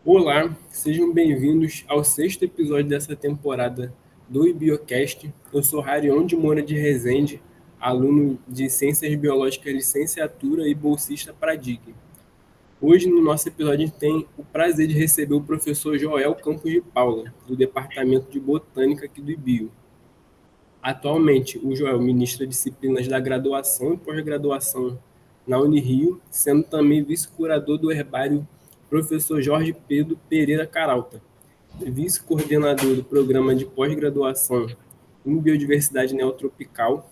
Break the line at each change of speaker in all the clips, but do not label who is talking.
Olá, sejam bem-vindos ao sexto episódio dessa temporada do IBIOcast. Eu sou Rarion de Moura de Rezende, aluno de Ciências Biológicas Licenciatura e bolsista para a DIG. Hoje, no nosso episódio, a gente tem o prazer de receber o professor Joel Campos de Paula, do Departamento de Botânica aqui do IBIO. Atualmente, o Joel ministra disciplinas da graduação e pós-graduação na Unirio, sendo também vice-curador do herbário professor Jorge Pedro Pereira Caralta, vice-coordenador do programa de pós-graduação em Biodiversidade Neotropical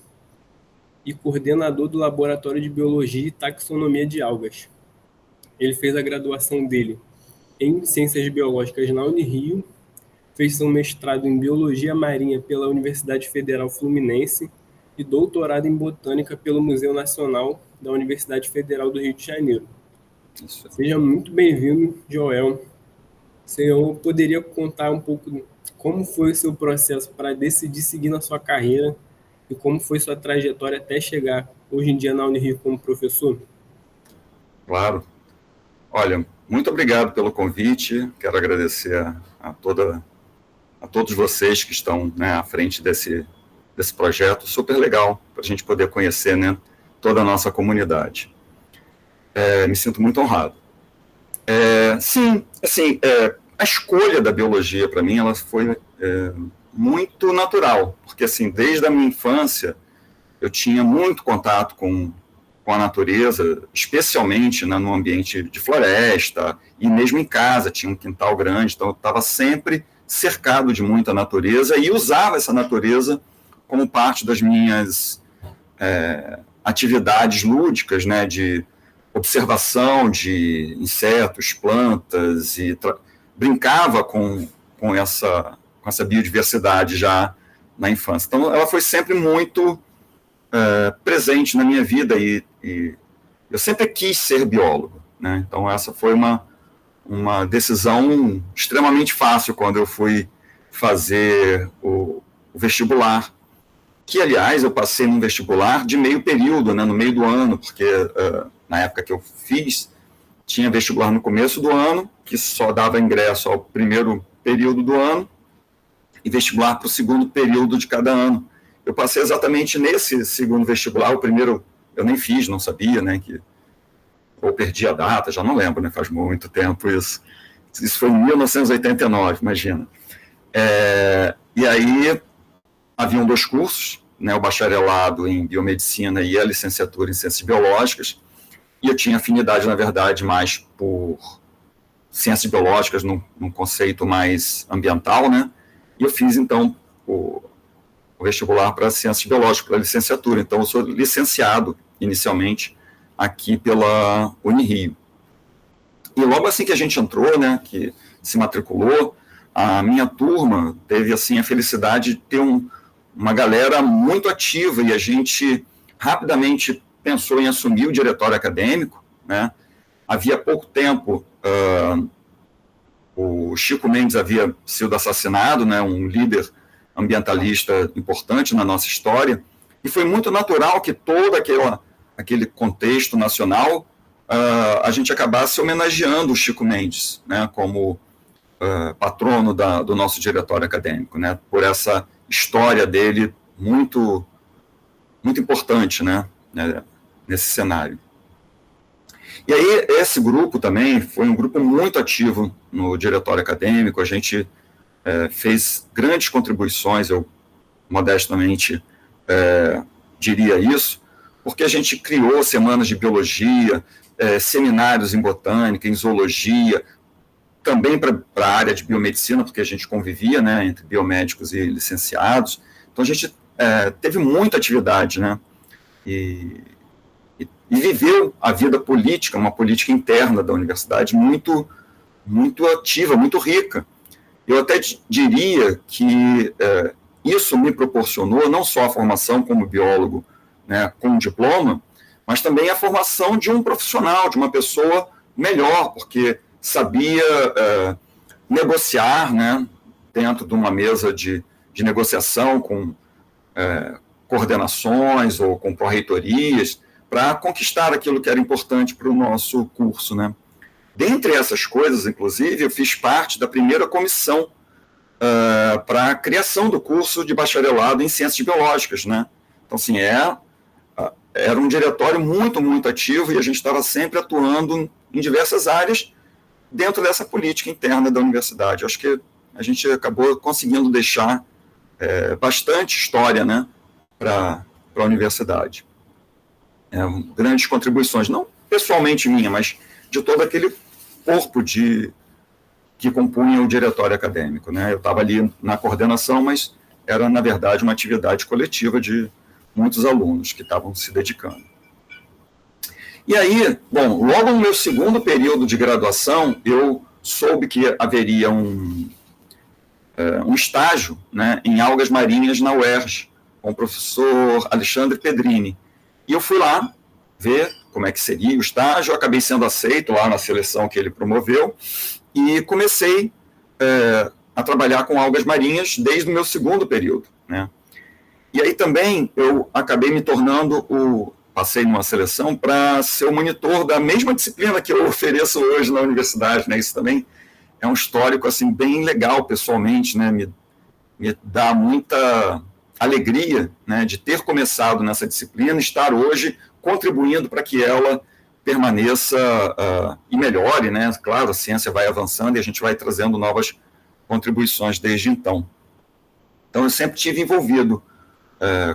e coordenador do Laboratório de Biologia e Taxonomia de Algas. Ele fez a graduação dele em Ciências Biológicas na Unirio, fez seu mestrado em Biologia Marinha pela Universidade Federal Fluminense e doutorado em Botânica pelo Museu Nacional da Universidade Federal do Rio de Janeiro.
Isso.
Seja muito bem-vindo, Joel. O senhor poderia contar um pouco como foi o seu processo para decidir seguir na sua carreira e como foi sua trajetória até chegar hoje em dia na Unirio como professor?
Claro. Olha, muito obrigado pelo convite. Quero agradecer a todos vocês que estão, né, à frente desse projeto super legal para a gente poder conhecer, né, toda a nossa comunidade. Me sinto muito honrado. Sim, assim, a escolha da biologia para mim ela foi muito natural, porque assim, desde a minha infância eu tinha muito contato com a natureza, especialmente, né, no ambiente de floresta, e mesmo em casa, tinha um quintal grande, então eu estava sempre cercado de muita natureza e usava essa natureza como parte das minhas atividades lúdicas, né, de observação de insetos, plantas, e brincava com essa biodiversidade já na infância. Então, ela foi sempre muito presente na minha vida e eu sempre quis ser biólogo, né? Então essa foi uma decisão extremamente fácil quando eu fui fazer o vestibular, que aliás eu passei num vestibular de meio período, né, no meio do ano, porque na época que eu fiz tinha vestibular no começo do ano, que só dava ingresso ao primeiro período do ano, e vestibular para o segundo período de cada ano. Eu passei exatamente nesse segundo vestibular, o primeiro eu nem fiz, não sabia, né, ou perdi a data, já não lembro, né, faz muito tempo isso. Isso foi em 1989, imagina. E aí haviam dois cursos, né, o bacharelado em biomedicina e a licenciatura em ciências biológicas, e eu tinha afinidade, na verdade, mais por ciências biológicas, num conceito mais ambiental, né, e eu fiz, então, o vestibular para ciências biológicas, para licenciatura. Então, eu sou licenciado, inicialmente, aqui pela Unirio. E logo assim que a gente entrou, né, que se matriculou, a minha turma teve, assim, a felicidade de ter uma galera muito ativa e a gente rapidamente pensou em assumir o diretório acadêmico, né. Havia pouco tempo, o Chico Mendes havia sido assassinado, né, um líder ambientalista importante na nossa história, e foi muito natural que todo aquele contexto nacional a gente acabasse homenageando o Chico Mendes, né, como patrono do nosso diretório acadêmico, né, por essa história dele muito, muito importante, né, nesse cenário. E aí esse grupo também foi um grupo muito ativo no diretório acadêmico, a gente fez grandes contribuições, eu modestamente diria isso, porque a gente criou semanas de biologia, seminários em botânica, em zoologia, também para a área de biomedicina, porque a gente convivia, né, entre biomédicos e licenciados. Então a gente teve muita atividade, né, e viveu a vida política, uma política interna da universidade muito, muito ativa, muito rica. Eu até diria que isso me proporcionou não só a formação como biólogo, né, com diploma, mas também a formação de um profissional, de uma pessoa melhor, porque sabia negociar, né, dentro de uma mesa de negociação com coordenações ou com pró-reitorias, para conquistar aquilo que era importante para o nosso curso, né. dentre essas coisas, inclusive, eu fiz parte da primeira comissão para a criação do curso de bacharelado em Ciências Biológicas, né? Então, assim, era um diretório muito, muito ativo e a gente estava sempre atuando em diversas áreas dentro dessa política interna da universidade. Eu acho que a gente acabou conseguindo deixar bastante história, né, para a universidade. Grandes contribuições, não pessoalmente minha, mas de todo aquele corpo que compunha o diretório acadêmico, né? Eu estava ali na coordenação, mas era, na verdade, uma atividade coletiva de muitos alunos que estavam se dedicando. E aí, bom, logo no meu segundo período de graduação, eu soube que haveria um estágio, né, em algas marinhas na UERJ, com o professor Alexandre Pedrini. E eu fui lá ver como é que seria o estágio, eu acabei sendo aceito lá na seleção que ele promoveu, e comecei a trabalhar com algas marinhas desde o meu segundo período, né? E aí também eu acabei me tornando passei numa seleção para ser o monitor da mesma disciplina que eu ofereço hoje na universidade, né? Isso também é um histórico assim bem legal pessoalmente, né? Me dá muita alegria, né, de ter começado nessa disciplina e estar hoje contribuindo para que ela permaneça e melhore, né? Claro, a ciência vai avançando e a gente vai trazendo novas contribuições desde então. Então, eu sempre estive envolvido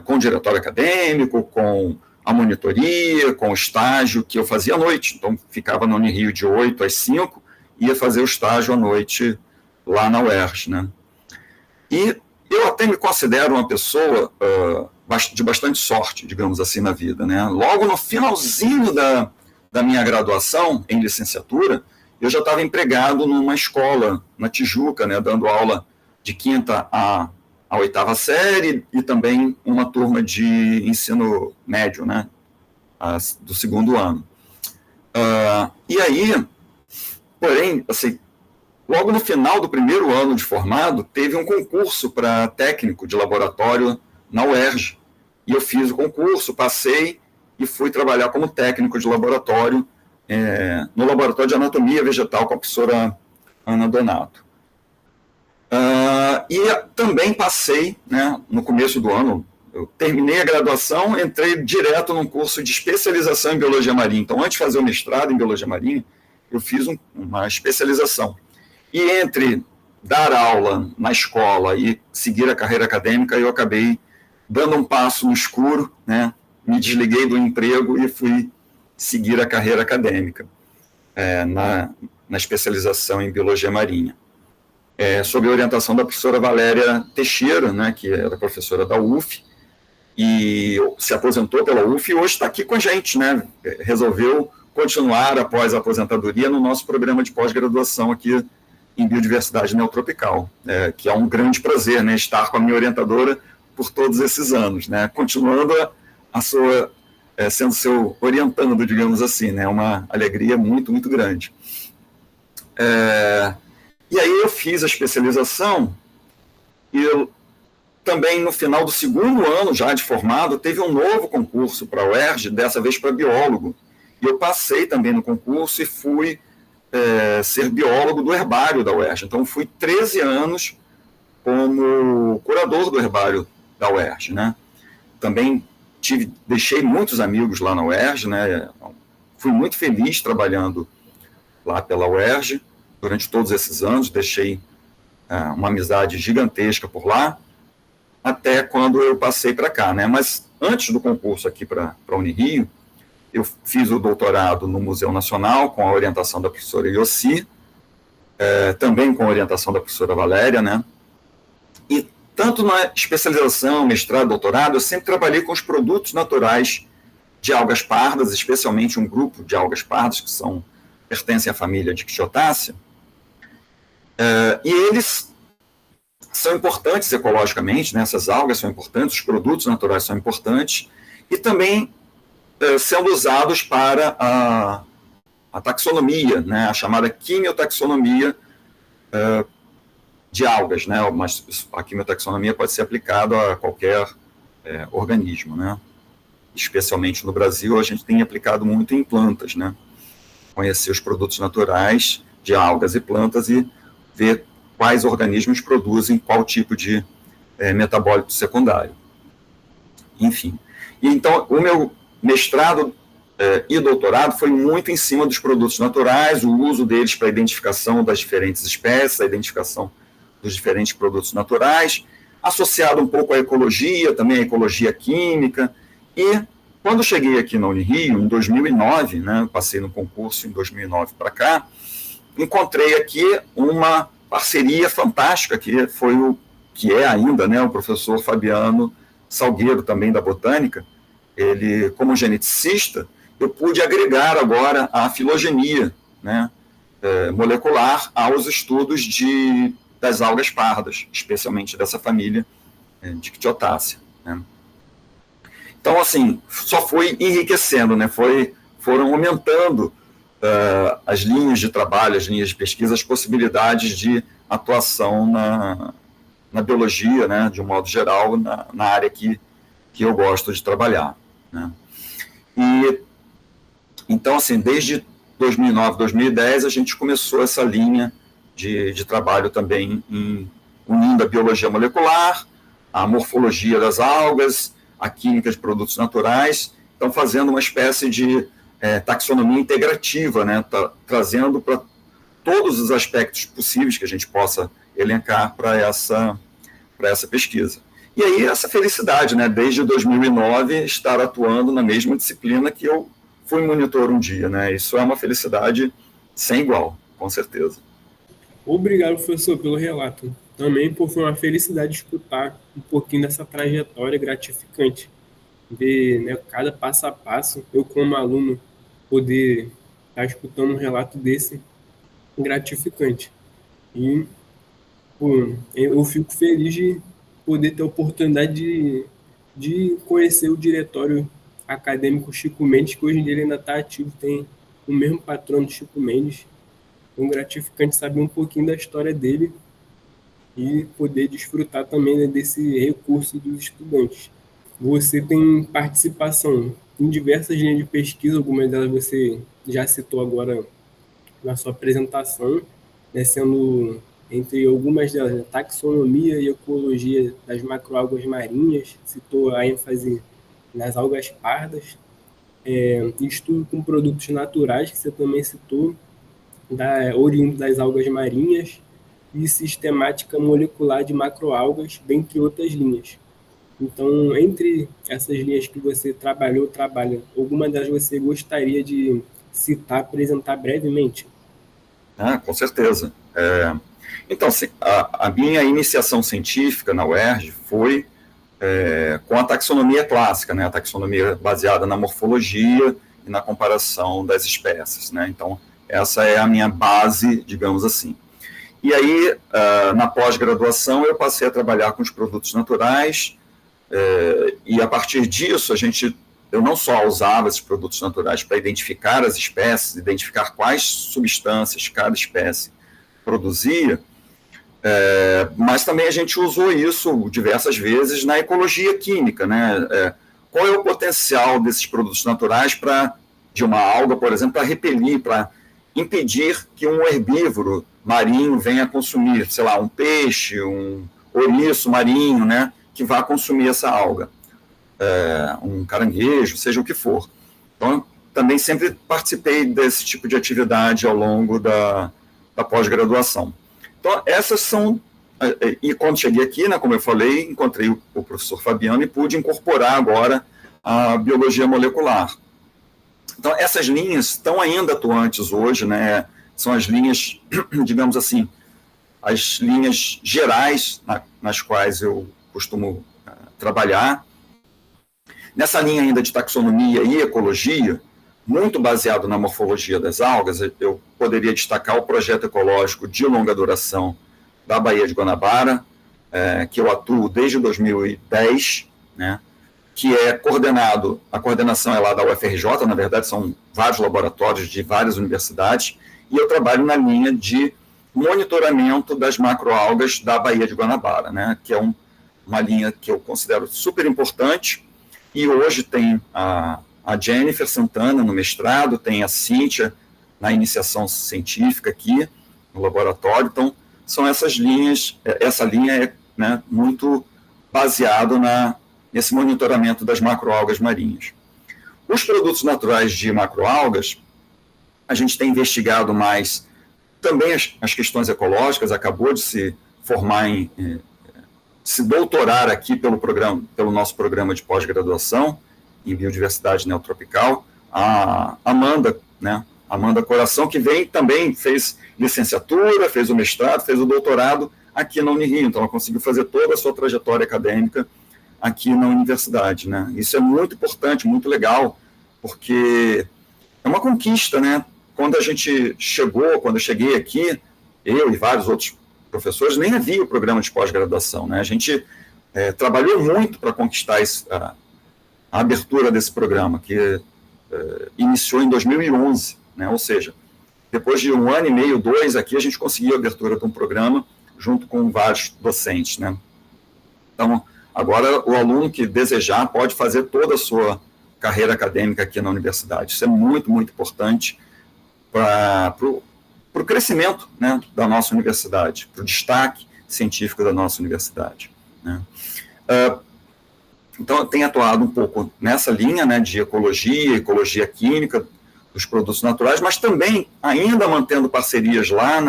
com o diretório acadêmico, com a monitoria, com o estágio que eu fazia à noite. Então, ficava no Unirio de 8 às 5, ia fazer o estágio à noite lá na UERJ, né? E eu até me considero uma pessoa de bastante sorte, digamos assim, na vida, né? Logo no finalzinho da minha graduação em licenciatura, eu já estava empregado numa escola na Tijuca, né, dando aula de 5ª a 8ª série e também uma turma de ensino médio, né, do segundo ano. E aí, porém, assim, logo no final do primeiro ano de formado, teve um concurso para técnico de laboratório na UERJ. E eu fiz o concurso, passei e fui trabalhar como técnico de laboratório no laboratório de anatomia vegetal com a professora Ana Donato. E também passei, né, no começo do ano, eu terminei a graduação, entrei direto num curso de especialização em biologia marinha. Então, antes de fazer o mestrado em biologia marinha, eu fiz uma especialização. E entre dar aula na escola e seguir a carreira acadêmica, eu acabei dando um passo no escuro, né? Me desliguei do emprego e fui seguir a carreira acadêmica na especialização em biologia marinha. Sob a orientação da professora Valéria Teixeira, né, que era professora da UF, e se aposentou pela UF e hoje está aqui com a gente, né? Resolveu continuar após a aposentadoria no nosso programa de pós-graduação aqui em Biodiversidade Neotropical, que é um grande prazer, né, estar com a minha orientadora por todos esses anos, né, continuando sendo seu orientando, digamos assim, né, uma alegria muito, muito grande. E aí eu fiz a especialização e eu também no final do segundo ano já de formado teve um novo concurso para a UERJ, dessa vez para biólogo, e eu passei também no concurso e fui ser biólogo do herbário da UERJ. Então, fui 13 anos como curador do herbário da UERJ, né? Também deixei muitos amigos lá na UERJ, né? Fui muito feliz trabalhando lá pela UERJ durante todos esses anos, deixei uma amizade gigantesca por lá, até quando eu passei para cá, né? Mas antes do concurso aqui para a Unirio, eu fiz o doutorado no Museu Nacional, com a orientação da professora Yossi, também com a orientação da professora Valéria, né? E tanto na especialização, mestrado, doutorado, eu sempre trabalhei com os produtos naturais de algas pardas, especialmente um grupo de algas pardas que pertencem à família Dictiotácea, e eles são importantes ecologicamente, né? Essas algas são importantes, os produtos naturais são importantes, e também sendo usados para a taxonomia, né, a chamada quimiotaxonomia de algas, né, mas a quimiotaxonomia pode ser aplicada a qualquer organismo, né, especialmente no Brasil a gente tem aplicado muito em plantas, né. conhecer os produtos naturais de algas e plantas e ver quais organismos produzem qual tipo de metabólito secundário. Enfim. E então, o meu mestrado e doutorado foi muito em cima dos produtos naturais, o uso deles para a identificação das diferentes espécies, a identificação dos diferentes produtos naturais, associado um pouco à ecologia, também à ecologia química. E quando cheguei aqui na Unirio, em 2009, né, eu passei no concurso em 2009 para cá, encontrei aqui uma parceria fantástica, que foi que é ainda, né, o professor Fabiano Salgueiro, também da Botânica. Ele, como geneticista, eu pude agregar agora a filogenia, né, molecular aos estudos das algas pardas, especialmente dessa família Dictyotaceae, né. Então, assim, só foi enriquecendo, né, foram aumentando as linhas de trabalho, as linhas de pesquisa, as possibilidades de atuação na biologia, né, de um modo geral, na área que eu gosto de trabalhar, né. E, então, assim, desde 2009, 2010, a gente começou essa linha de trabalho também unindo a biologia molecular, a morfologia das algas, a química de produtos naturais, então fazendo uma espécie de taxonomia integrativa, né, trazendo para todos os aspectos possíveis que a gente possa elencar para essa pesquisa. E aí essa felicidade, né, desde 2009, estar atuando na mesma disciplina que eu fui monitor um dia, né, isso é uma felicidade sem igual, com certeza.
Obrigado, professor, pelo relato. Também foi uma felicidade escutar um pouquinho dessa trajetória gratificante, ver, né, cada passo a passo, eu como aluno, poder estar escutando um relato desse gratificante. E, pô, eu fico feliz de poder ter a oportunidade de conhecer o diretório acadêmico Chico Mendes, que hoje em dia ele ainda está ativo, tem o mesmo patrono Chico Mendes. É gratificante saber um pouquinho da história dele e poder desfrutar também, né, desse recurso dos estudantes. Você tem participação em diversas linhas de pesquisa, algumas delas você já citou agora na sua apresentação, né, sendo entre algumas delas, né, taxonomia e ecologia das macroalgas marinhas, citou a ênfase nas algas pardas, estudo com produtos naturais, que você também citou, oriundo das algas marinhas, e sistemática molecular de macroalgas, dentre outras linhas. Então, entre essas linhas que você trabalha, alguma delas você gostaria de citar, apresentar brevemente?
Com certeza. Então, assim, a minha iniciação científica na UERJ foi com a taxonomia clássica, né, a taxonomia baseada na morfologia e na comparação das espécies, né. Então, essa é a minha base, digamos assim. E aí, na pós-graduação, eu passei a trabalhar com os produtos naturais, e a partir disso, eu não só usava esses produtos naturais para identificar as espécies, identificar quais substâncias cada espécie produzia, mas também a gente usou isso diversas vezes na ecologia química, né? Qual é o potencial desses produtos naturais de uma alga, por exemplo, para repelir, para impedir que um herbívoro marinho venha consumir, sei lá, um peixe, um ouriço marinho, né, que vá consumir essa alga, um caranguejo, seja o que for. Então, também sempre participei desse tipo de atividade ao longo da pós-graduação. Então, essas são... E quando cheguei aqui, né, como eu falei, encontrei o professor Fabiano e pude incorporar agora a biologia molecular. Então, essas linhas estão ainda atuantes hoje, né? São as linhas, digamos assim, as linhas gerais nas quais eu costumo trabalhar. Nessa linha ainda de taxonomia e ecologia, muito baseado na morfologia das algas, eu poderia destacar o projeto ecológico de longa duração da Baía de Guanabara, que eu atuo desde 2010, né? Que é coordenado, a coordenação é lá da UFRJ, na verdade são vários laboratórios de várias universidades, e eu trabalho na linha de monitoramento das macroalgas da Baía de Guanabara, né, que é uma linha que eu considero super importante, e hoje tem a Jennifer Santana no mestrado, tem a Cíntia na iniciação científica aqui, no laboratório. Então, são essas linhas, essa linha é, né, muito baseado nesse monitoramento das macroalgas marinhas. Os produtos naturais de macroalgas, a gente tem investigado mais também as questões ecológicas, acabou de se formar se doutorar aqui pelo nosso programa de pós-graduação em biodiversidade neotropical, a Amanda, né? Amanda Coração, que também fez licenciatura, fez o mestrado, fez o doutorado aqui na Unirio. Então, ela conseguiu fazer toda a sua trajetória acadêmica aqui na universidade, né? Isso é muito importante, muito legal, porque é uma conquista, né? Quando eu cheguei aqui, eu e vários outros professores, nem havia o programa de pós-graduação, né? A gente trabalhou muito para conquistar a abertura desse programa, que iniciou em 2011, né? Ou seja, depois de 1 ano e meio, 2, aqui a gente conseguiu a abertura de um programa junto com vários docentes, né? Então, agora o aluno que desejar pode fazer toda a sua carreira acadêmica aqui na universidade. Isso é muito, muito importante para o crescimento, né, da nossa universidade, para o destaque científico da nossa universidade, né? Então, eu tenho atuado um pouco nessa linha, né, de ecologia química dos produtos naturais, mas também, ainda mantendo parcerias lá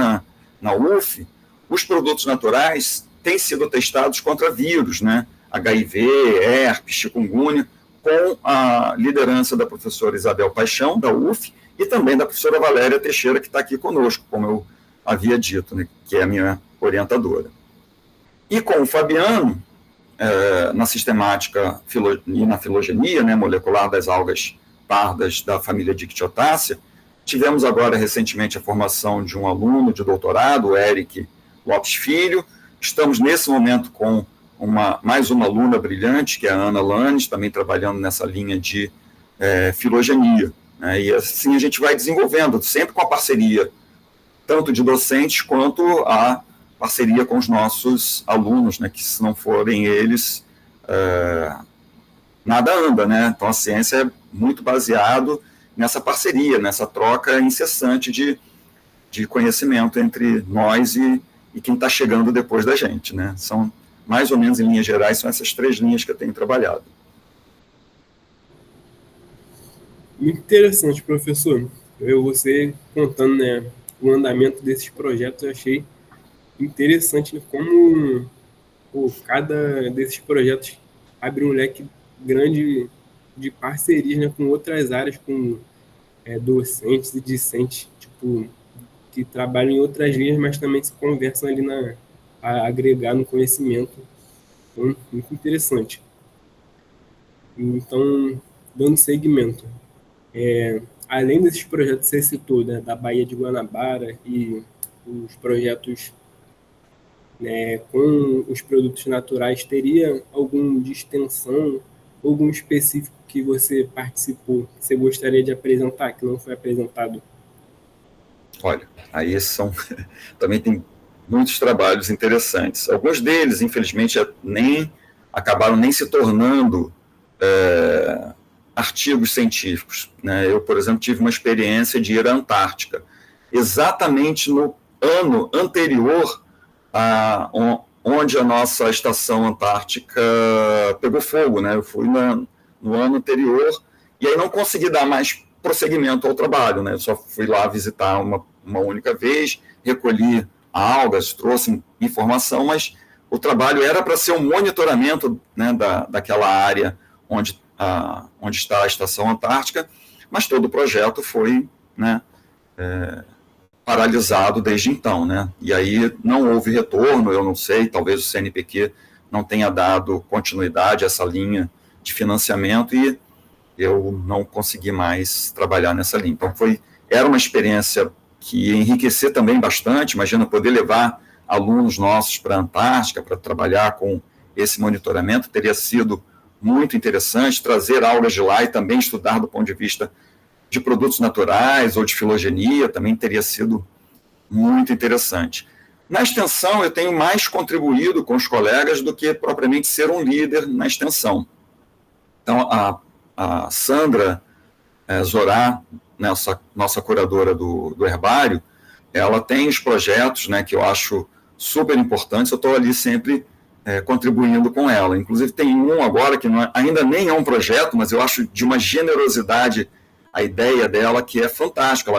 na UF, os produtos naturais têm sido testados contra vírus, né, HIV, herpes, chikungunya, com a liderança da professora Isabel Paixão, da UF, e também da professora Valéria Teixeira, que está aqui conosco, como eu havia dito, né, que é a minha orientadora. E com o Fabiano, na sistemática e na filogenia, né, molecular das algas pardas da família Dictiotácea, tivemos agora recentemente a formação de um aluno de doutorado, o Eric Lopes Filho. Estamos nesse momento com mais uma aluna brilhante, que é a Ana Lanes, também trabalhando nessa linha de filogenia, né, e assim a gente vai desenvolvendo, sempre com a parceria tanto de docentes quanto a parceria com os nossos alunos, né, que se não forem eles, nada anda, né? Então a ciência é muito baseado nessa parceria, nessa troca incessante de conhecimento entre nós e quem está chegando depois da gente, né? São, mais ou menos em linhas gerais, são essas 3 linhas que eu tenho trabalhado.
Muito interessante, professor. Você contando, né, o andamento desses projetos, eu achei interessante, né, como cada desses projetos abre um leque grande de parcerias, né, com outras áreas, com docentes e discentes, tipo, que trabalham em outras linhas, mas também se conversam ali a agregar no conhecimento. Então, muito interessante. Então, dando seguimento, além desses projetos que você citou, né, da Baía de Guanabara e os projetos, né, com os produtos naturais, teria algum de extensão, algum específico que você participou, que você gostaria de apresentar, que não foi apresentado?
Olha, aí também tem muitos trabalhos interessantes. Alguns deles, infelizmente, acabaram nem se tornando artigos científicos, né? Eu, por exemplo, tive uma experiência de ir à Antártica, exatamente no ano anterior onde a nossa estação antártica pegou fogo, né? Eu fui no ano anterior e aí não consegui dar mais prosseguimento ao trabalho, né? Eu só fui lá visitar uma única vez, recolhi algas, trouxe informação, mas o trabalho era para ser um monitoramento, né, daquela área onde está a estação antártica, mas todo o projeto foi, né, paralisado desde então, né? E aí não houve retorno, eu não sei, talvez o CNPq não tenha dado continuidade a essa linha de financiamento e eu não consegui mais trabalhar nessa linha. Então era uma experiência que ia enriquecer também bastante, imagina poder levar alunos nossos para a Antártica para trabalhar com esse monitoramento, teria sido muito interessante trazer algas de lá e também estudar do ponto de vista de produtos naturais ou de filogenia, também teria sido muito interessante. Na extensão, eu tenho mais contribuído com os colegas do que propriamente ser um líder na extensão. Então, a Sandra Zorá, nossa curadora do herbário, ela tem os projetos, né, que eu acho super importantes, eu estou ali sempre contribuindo com ela. Inclusive tem um agora que ainda nem é um projeto, mas eu acho de uma generosidade a ideia dela, que é fantástica.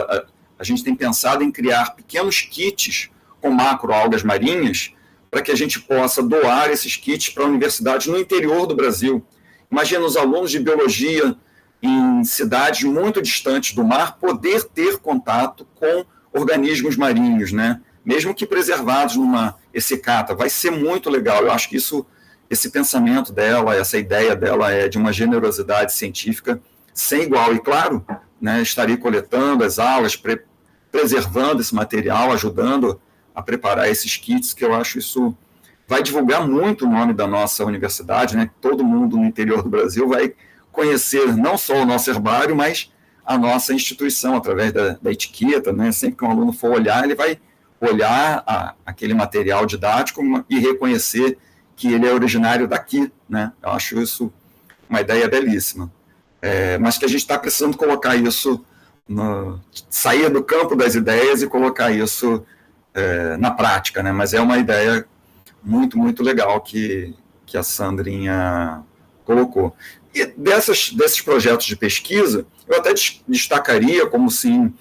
A gente tem pensado em criar pequenos kits com macroalgas marinhas para que a gente possa doar esses kits para universidades no interior do Brasil. Imagina os alunos de biologia em cidades muito distantes do mar poder ter contato com organismos marinhos, né? Mesmo que preservados numa essicata. Vai ser muito legal. Eu acho que esse pensamento dela, essa ideia dela é de uma generosidade científica sem igual. E, claro, né, estarei coletando as algas, preservando esse material, ajudando a preparar esses kits, que eu acho isso vai divulgar muito o nome da nossa universidade, né? Todo mundo no interior do Brasil vai conhecer não só o nosso herbário, mas a nossa instituição, através da etiqueta, né? Sempre que um aluno for olhar, ele vai olhar aquele material didático e reconhecer que ele é originário daqui, né? Eu acho isso uma ideia belíssima. Mas que a gente está precisando colocar isso, sair do campo das ideias e colocar isso na prática, né? Mas é uma ideia muito, muito legal que a Sandrinha colocou. E desses projetos de pesquisa, eu até destacaria como, sim,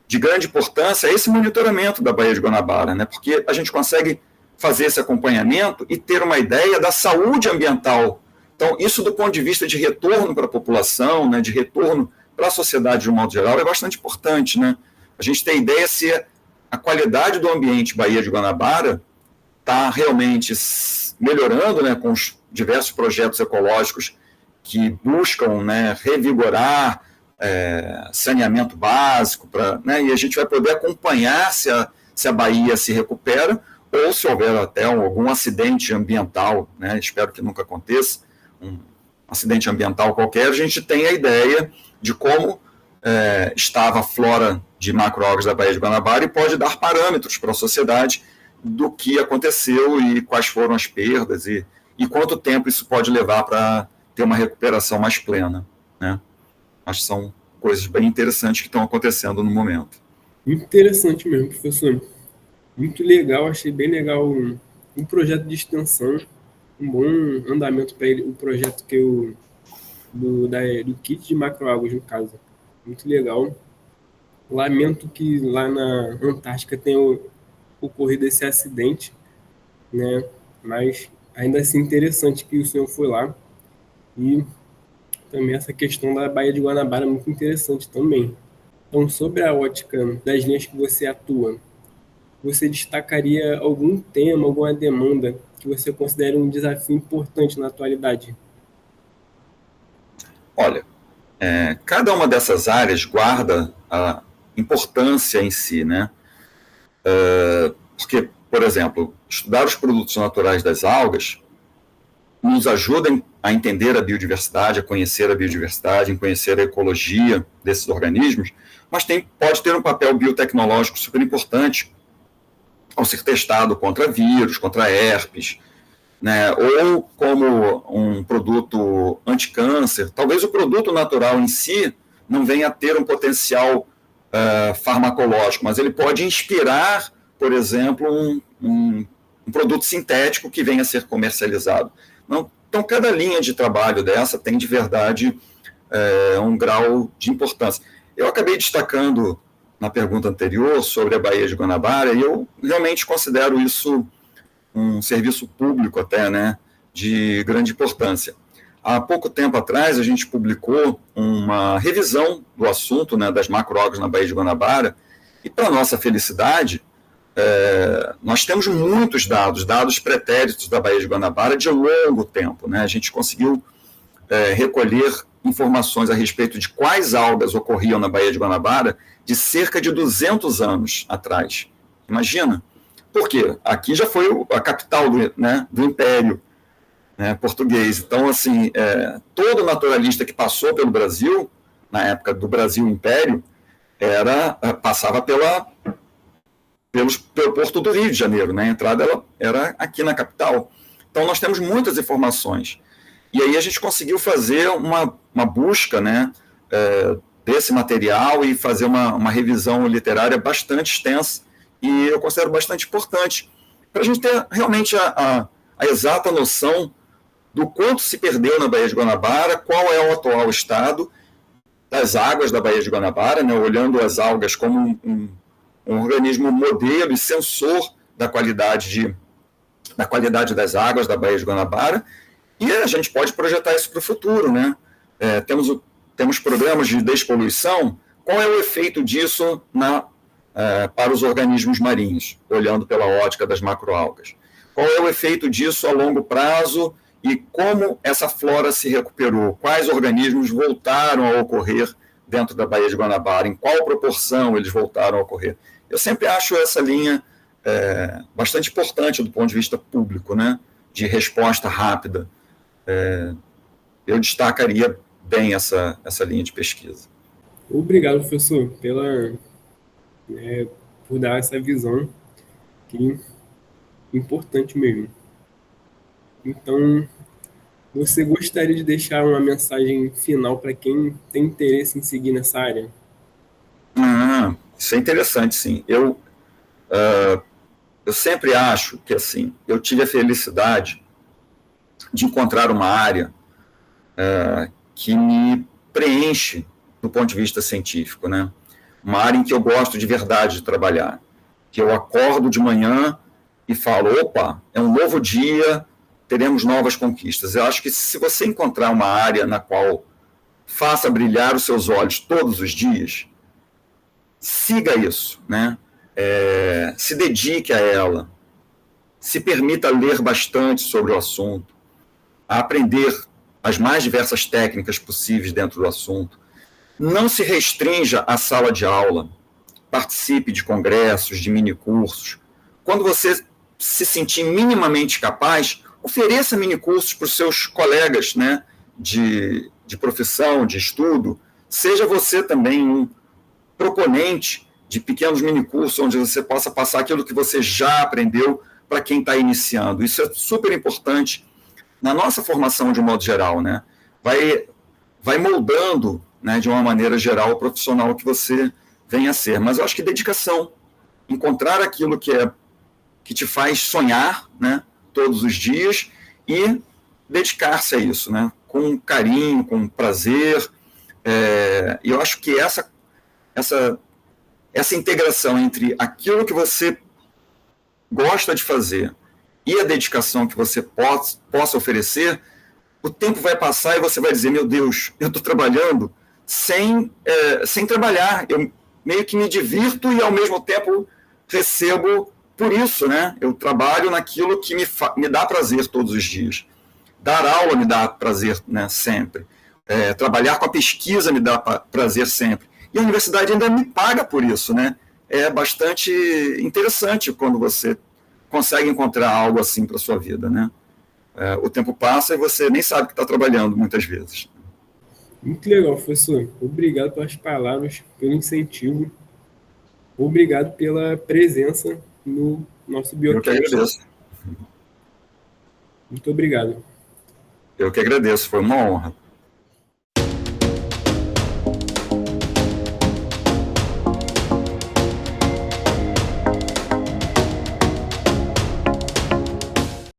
de grande importância esse monitoramento da Baía de Guanabara, né? Porque a gente consegue fazer esse acompanhamento e ter uma ideia da saúde ambiental. Então, isso do ponto de vista de retorno para a população, né, de retorno para a sociedade de um modo geral, é bastante importante, né? A gente tem ideia se a qualidade do ambiente Baía de Guanabara está realmente melhorando, né, com os diversos projetos ecológicos que buscam, né, revigorar saneamento básico, né, e a gente vai poder acompanhar se a Baía se recupera ou se houver até algum acidente ambiental, né, espero que nunca aconteça, um acidente ambiental qualquer, a gente tem a ideia de como estava a flora de macroalgas da Baía de Guanabara e pode dar parâmetros para a sociedade do que aconteceu e quais foram as perdas e quanto tempo isso pode levar para ter uma recuperação mais plena, né? Acho que são coisas bem interessantes que estão acontecendo no momento.
Muito interessante mesmo, professor. Muito legal, achei bem legal um projeto de extensão, um bom andamento para ele, o projeto do kit de macroalgas, no caso. Muito legal. Lamento que lá na Antártica tenha ocorrido esse acidente, né? Mas ainda assim interessante que o senhor foi lá. E também essa questão da Baía de Guanabara é muito interessante também. Então, sobre a ótica das linhas que você atua, você destacaria algum tema, alguma demanda que você considera um desafio importante na atualidade?
Olha, cada uma dessas áreas guarda a importância em si, né? Porque, por exemplo, estudar os produtos naturais das algas nos ajuda a entender a biodiversidade, a conhecer a biodiversidade, a conhecer a ecologia desses organismos, mas pode ter um papel biotecnológico super importante ao ser testado contra vírus, contra herpes, né? Ou como um produto anticâncer. Talvez o produto natural em si não venha a ter um potencial farmacológico, mas ele pode inspirar, por exemplo, um produto sintético que venha a ser comercializado. Então, cada linha de trabalho dessa tem, de verdade, um grau de importância. Eu acabei destacando na pergunta anterior sobre a Baía de Guanabara, e eu realmente considero isso um serviço público até, né, de grande importância. Há pouco tempo atrás, a gente publicou uma revisão do assunto, né, das macroalgas na Baía de Guanabara, e, para nossa felicidade, nós temos muitos dados pretéritos da Baía de Guanabara de longo tempo, né? A gente conseguiu recolher informações a respeito de quais algas ocorriam na Baía de Guanabara de cerca de 200 anos atrás. Imagina. Por quê? Aqui já foi a capital do Império, né, português. Então, assim, todo naturalista que passou pelo Brasil, na época do Brasil Império, passava pelo Porto do Rio de Janeiro, né? A entrada era aqui na capital. Então, nós temos muitas informações. E aí a gente conseguiu fazer uma busca, né, desse material e fazer uma revisão literária bastante extensa, e eu considero bastante importante, para a gente ter realmente a exata noção do quanto se perdeu na Baía de Guanabara, qual é o atual estado das águas da Baía de Guanabara, né, olhando as algas como um organismo modelo e sensor da qualidade das águas da Baía de Guanabara, e a gente pode projetar isso para o futuro, né? Temos programas de despoluição, qual é o efeito disso para os organismos marinhos, olhando pela ótica das macroalgas? Qual é o efeito disso a longo prazo e como essa flora se recuperou? Quais organismos voltaram a ocorrer dentro da Baía de Guanabara? Em qual proporção eles voltaram a ocorrer? Eu sempre acho essa linha bastante importante do ponto de vista público, né? De resposta rápida. Eu destacaria bem essa linha de pesquisa.
Obrigado, professor, por dar essa visão, que é importante mesmo. Então, você gostaria de deixar uma mensagem final para quem tem interesse em seguir nessa área?
Isso é interessante, sim. Eu sempre acho que, assim, eu tive a felicidade de encontrar uma área que me preenche do ponto de vista científico, né? Uma área em que eu gosto de verdade de trabalhar, que eu acordo de manhã e falo, opa, é um novo dia, teremos novas conquistas. Eu acho que se você encontrar uma área na qual faça brilhar os seus olhos todos os dias, siga isso, né? Se dedique a ela, se permita ler bastante sobre o assunto, a aprender as mais diversas técnicas possíveis dentro do assunto. Não se restrinja à sala de aula, participe de congressos, de minicursos. Quando você se sentir minimamente capaz, ofereça minicursos para os seus colegas, né, de profissão, de estudo. Seja você também um proponente de pequenos minicursos, onde você possa passar aquilo que você já aprendeu para quem está iniciando. Isso é super importante na nossa formação de um modo geral, né? Vai moldando, né, de uma maneira geral o profissional que você venha a ser. Mas eu acho que dedicação, encontrar aquilo que te faz sonhar, né, todos os dias e dedicar-se a isso, né, com carinho, com prazer. E eu acho que essa integração entre aquilo que você gosta de fazer e a dedicação que você possa oferecer, o tempo vai passar e você vai dizer, meu Deus, eu estou trabalhando sem trabalhar, eu meio que me divirto e ao mesmo tempo recebo por isso, né? Eu trabalho naquilo que me dá prazer todos os dias. Dar aula me dá prazer, né, sempre. Trabalhar com a pesquisa me dá prazer sempre. E a universidade ainda me paga por isso, né? É bastante interessante quando você consegue encontrar algo assim para a sua vida, né? O tempo passa e você nem sabe que está trabalhando muitas vezes.
Muito legal, professor. Obrigado pelas palavras, pelo incentivo. Obrigado pela presença no nosso Biocast.
Eu que agradeço.
Muito obrigado.
Eu que agradeço, foi uma honra.